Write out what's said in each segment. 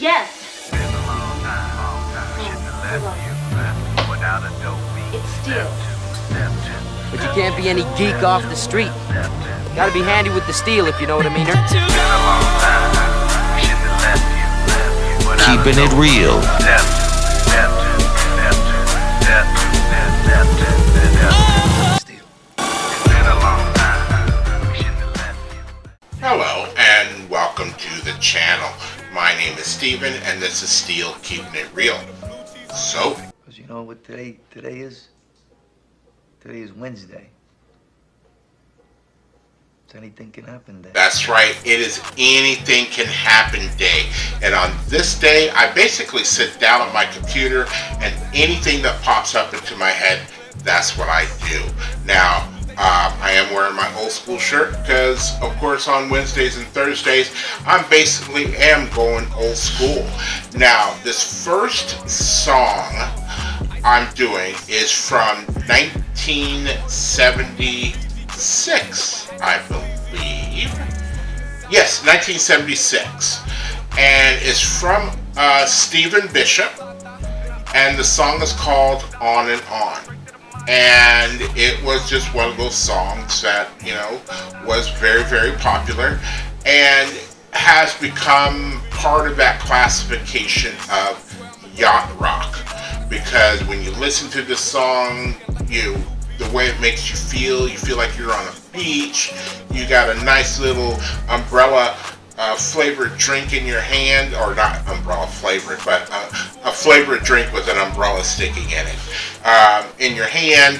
Yes. It's steel. But you can't be any geek off the street. Gotta be handy with the steel, if you know what I mean. Keeping it real. Hello and welcome to the channel. My name is Steven and this is Steel Keeping It Real. So, because you know what today is? Today is Wednesday. So anything can happen day. that's right, it is anything can happen day. And on this day, I basically sit down on my computer and anything that pops up into my head, that's what I do. Now, I am wearing my old school shirt because, of course, on Wednesdays and Thursdays, I basically am going old school. Now, this first song I'm doing is from 1976, I believe. Yes, 1976. And it's from Stephen Bishop, and the song is called On and On. And it was just one of those songs that, you know, was very, very popular and has become part of that classification of yacht rock. Because when you listen to this song, the way it makes you feel like you're on a beach, you got a nice little umbrella flavored drink in your hand, or not umbrella flavored, but a flavored drink with an umbrella sticking in it in your hand.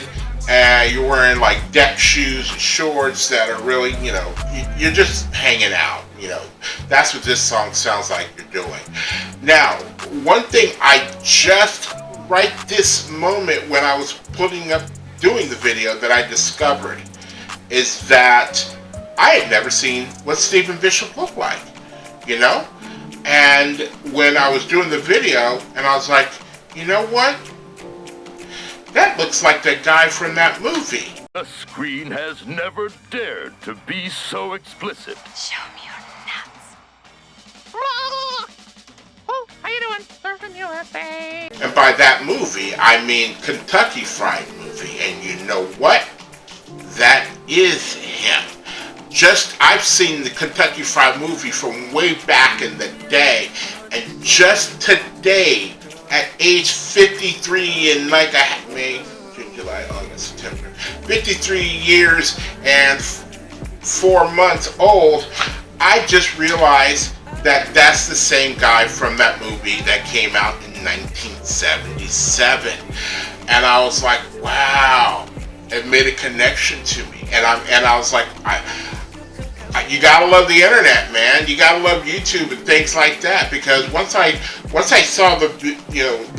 You're wearing like deck shoes and shorts that are really, you know, you're just hanging out. You know, that's what this song sounds like you're doing. Now, one thing I just right this moment when I was doing the video that I discovered is that I had never seen what Stephen Bishop looked like, you know? And when I was doing the video, and I was like, you know what? That looks like the guy from that movie. The screen has never dared to be so explicit. Show me your nuts. Oh, how you doing? We're from USA. And by that movie, I mean Kentucky Fried Movie. And you know what? That is him. I've seen the Kentucky Fried Movie from way back in the day, and just today, at age 53 in May, June, July, August, September, 53 years and 4 months old, I just realized that that's the same guy from that movie that came out in 1977. And I was like, wow, it made a connection to me. And I was like, you gotta love the internet, man. You gotta love YouTube and things like that, because once I saw the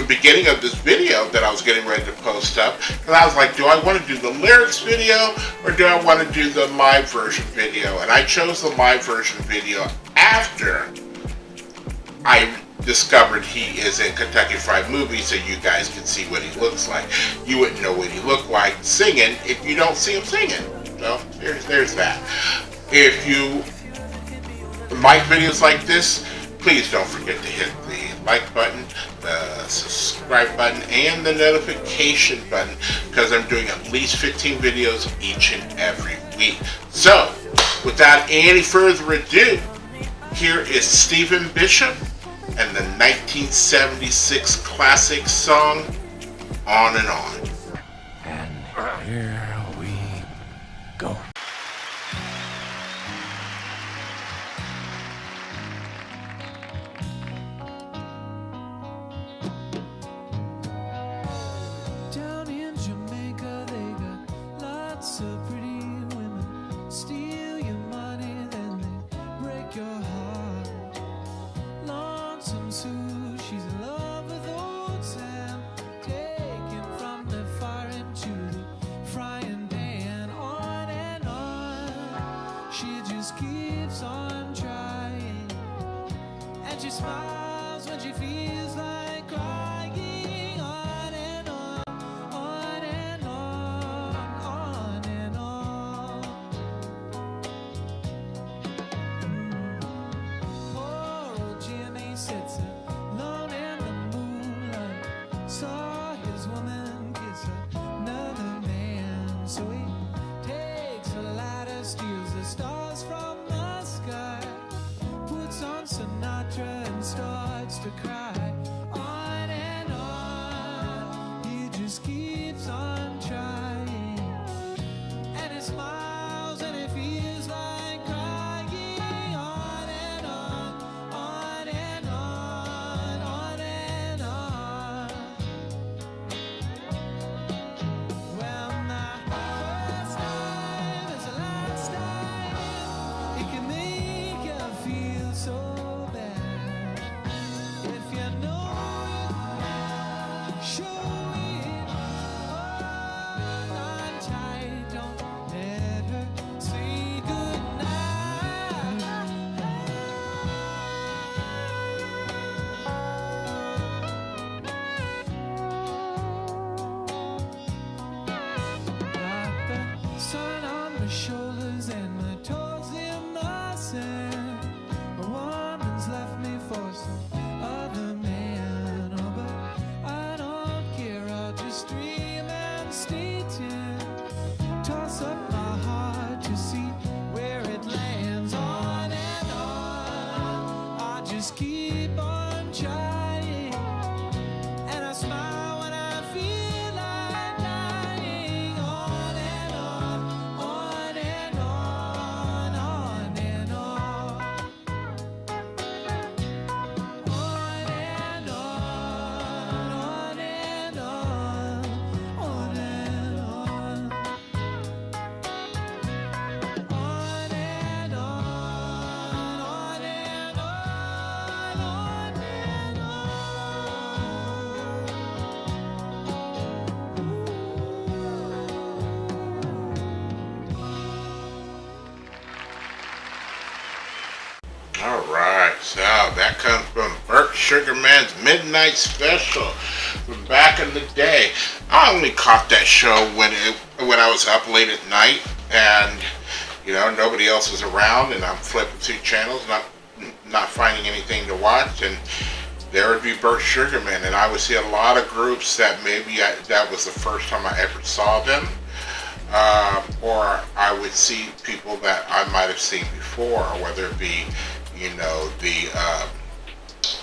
beginning of this video that I was getting ready to post up, and I was like, do I want to do the lyrics video or do I want to do the live version video? And I chose the live version video after I discovered he is in Kentucky Fried Movie, so you guys can see what he looks like. You wouldn't know what he looked like singing if you don't see him singing. So there's that. If you like videos like this, please don't forget to hit the like button, the subscribe button, and the notification button, because I'm doing at least 15 videos each and every week. So, without any further ado, here is Stephen Bishop and the 1976 classic song, On and On. And here we go. Down in Jamaica, they got lots of pretty women. Steal your money, then they break your heart. Lonesome Sue, she's in love with old Sam. Taken from the fire into the frying pan. On and on, she just keeps on trying. And she smiles when she feels like crying. On and on, on and on, on and on. Poor old Jimmy sits to cry. On and on, he just keeps on trying. And it smiles and it feels like crying. On and on, on and on, on and on. Well, my first time is the last time. It can make you feel so bad. If you know it, show it. Hold on tight, don't let her say goodnight. Got the sun on my shoulders and my toes in the sand. A woman's left me for some other man. Oh, but I don't care, I'll just dream and stay tuned. Toss up my heart to see where it lands. On and on, I just keep on trying. And I smile when I feel like dying. On and on, on and on, on and on. On and on, on and on, on and on. On and on, on and on, on and All right, so that comes from Burt Sugarman's Midnight Special from back in the day. I only caught that show when I was up late at night, and nobody else was around, and I'm flipping through channels, not finding anything to watch, and there would be Burt Sugarman, and I would see a lot of groups that that was the first time I ever saw them. Or I would see people that I might have seen before, whether it be,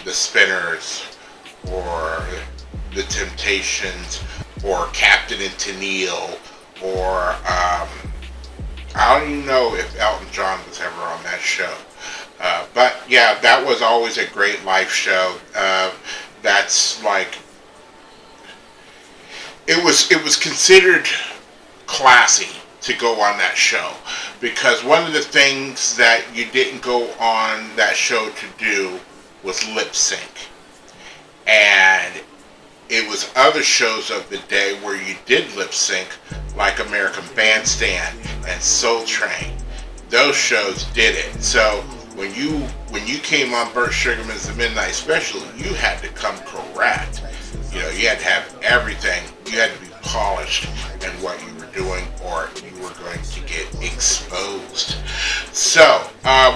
the Spinners, or the Temptations, or Captain and Tennille, or I don't even know if Elton John was ever on that show. But yeah, that was always a great live show. That's like, it was considered classy to go on that show, because one of the things that you didn't go on that show to do was lip sync, and it was other shows of the day where you did lip sync, like American Bandstand and Soul Train. Those shows did it. So when you came on Burt Sugarman's The Midnight Special, you had to come correct. You had to have everything. You had to be polished in what you were doing, or you were going to get exposed. So,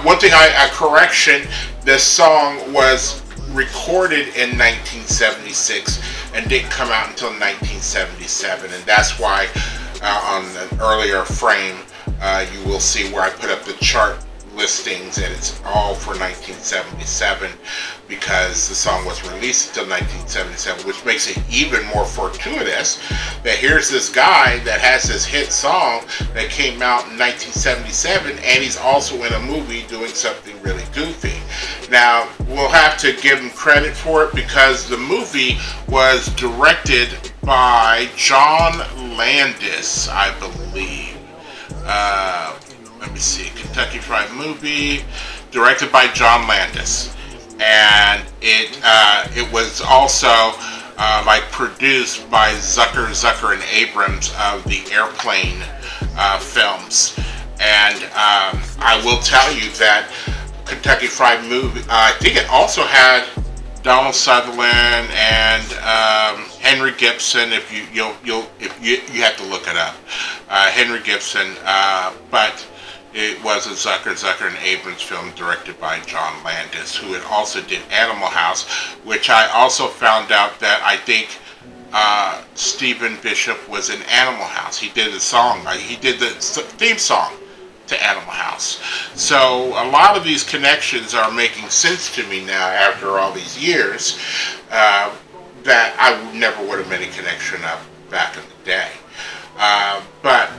one thing, a correction, this song was recorded in 1976 and didn't come out until 1977, and that's why on an earlier frame you will see where I put up the chart listings, and it's all for 1977, because the song was released until 1977, which makes it even more fortuitous that here's this guy that has this hit song that came out in 1977, and he's also in a movie doing something really goofy. Now, we'll have to give him credit for it, because the movie was directed by John Landis, I believe. Let me see, Kentucky Fried Movie, directed by John Landis, and it was also produced by Zucker and Abrams of the Airplane films. And I will tell you that Kentucky Fried Movie, I think it also had Donald Sutherland and Henry Gibson. If you have to look it up, Henry Gibson, but it was a Zucker and Abrams film directed by John Landis, who had also did Animal House, which I also found out that I think Stephen Bishop was in Animal House. He did a song. He did the theme song to Animal House. So a lot of these connections are making sense to me now after all these years that I never would have made a connection up back in the day. But,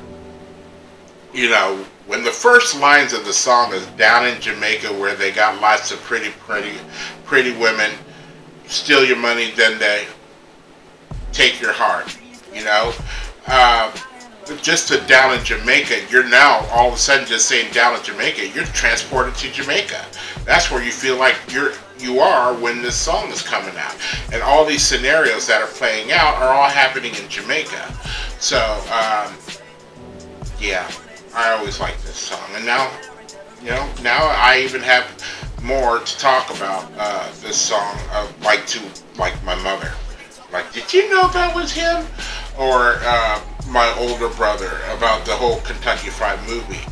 you know, when the first lines of the song is down in Jamaica where they got lots of pretty women, steal your money, then they take your heart, you know. Just to down in Jamaica, you're now all of a sudden just saying down in Jamaica, you're transported to Jamaica. That's where you feel like you are when this song is coming out. And all these scenarios that are playing out are all happening in Jamaica. So, yeah, I always like this song. And now, you know, now I even have more to talk about this song, like my mother. Like, did you know that was him? Or my older brother about the whole Kentucky Fried movie.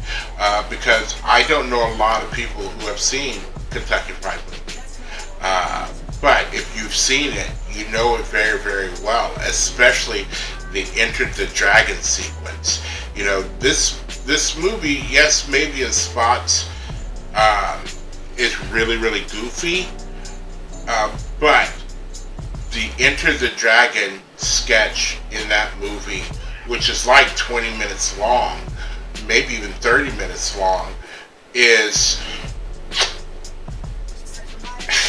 Because I don't know a lot of people who have seen Kentucky Fried Movie. But if you've seen it, you know it very, very well. Especially the Enter the Dragon sequence. You know, this movie, yes, maybe in spots, is really, really goofy. But the Enter the Dragon sketch in that movie, which is like 20 minutes long, maybe even 30 minutes long, is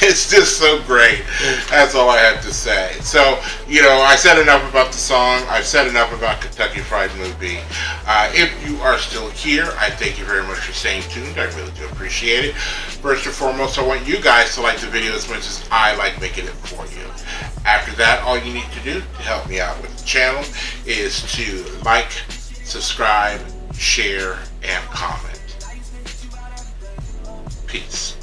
it's just so great. That's all I have to say. So, you know, I said enough about the song. I've said enough about Kentucky Fried Movie. If you are still here, I thank you very much for staying tuned. I really do appreciate it. First and foremost, I want you guys to like the video as much as I like making it for you. After that, all you need to do to help me out with the channel is to like, subscribe, share, and comment. Peace.